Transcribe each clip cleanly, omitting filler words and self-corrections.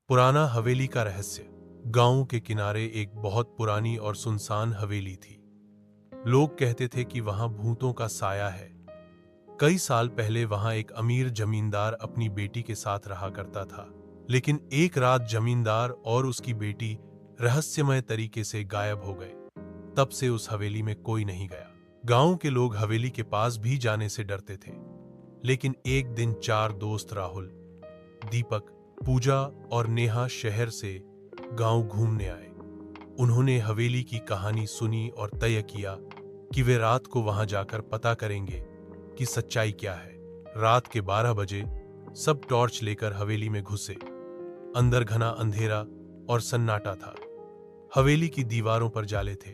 पुराना हवेली का रहस्य। गांव के किनारे एक बहुत पुरानी और सुनसान हवेली थी। लोग कहते थे कि वहां भूतों का साया है। कई साल पहले वहां एक अमीर जमींदार अपनी बेटी के साथ रहा करता था। लेकिन एक रात जमींदार और उसकी बेटी रहस्यमय तरीके से गायब हो गए। तब से उस हवेली में कोई नहीं गया। गांव के लोग हवेली के पास भी जाने से डरते थे। लेकिन एक दिन 4 दोस्त राहुल, दीपक, पूजा और नेहा शहर से गांव घूमने आए। उन्होंने हवेली की कहानी सुनी और तय किया कि वे रात को वहां जाकर पता करेंगे कि सच्चाई क्या है। रात के 12 बजे सब टॉर्च लेकर हवेली में घुसे। अंदर घना अंधेरा और सन्नाटा था। हवेली की दीवारों पर जाले थे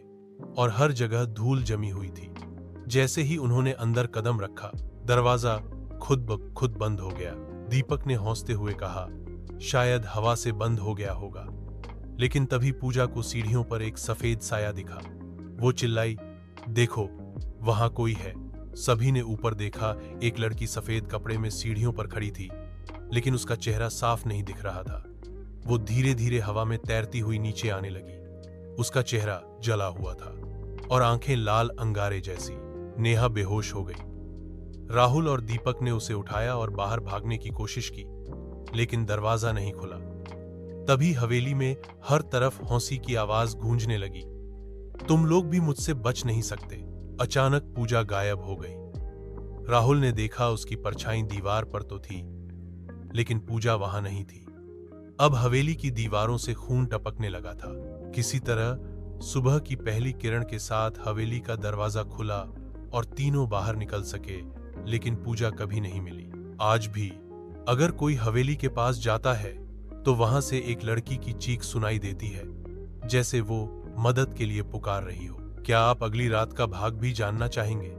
और हर जगह धूल जमी हुई थी। जैसे ही उन्होंने अंदर कदम रखा, दरवाजा खुद ब खुद बंद हो गया। दीपक ने हौंसते हुए कहा, शायद हवा से बंद हो गया होगा। लेकिन तभी पूजा को सीढ़ियों पर एक सफेद साया दिखा। वो चिल्लाई, देखो, वहां कोई है। सभी ने ऊपर देखा। एक लड़की सफेद कपड़े में सीढ़ियों पर खड़ी थी, लेकिन उसका चेहरा साफ नहीं दिख रहा था। वो धीरे धीरे हवा में तैरती हुई नीचे आने लगी। उसका चेहरा जला हुआ था और आंखें लाल अंगारे जैसी। नेहा बेहोश हो गई। राहुल और दीपक ने उसे उठाया और बाहर भागने की कोशिश की, लेकिन दरवाजा नहीं खुला। तभी हवेली में हर तरफ हौंसी की आवाज गूंजने लगी, तुम लोग भी मुझसे बच नहीं सकते। अचानक पूजा गायब हो गई। राहुल ने देखा, उसकी परछाई दीवार पर तो थी, लेकिन पूजा वहां नहीं थी। अब हवेली की दीवारों से खून टपकने लगा था। किसी तरह सुबह की पहली किरण के साथ हवेली का दरवाजा खुला और तीनों बाहर निकल सके, लेकिन पूजा कभी नहीं मिली। आज भी अगर कोई हवेली के पास जाता है तो वहां से एक लड़की की चीख सुनाई देती है, जैसे वो मदद के लिए पुकार रही हो। क्या आप अगली रात का भाग भी जानना चाहेंगे?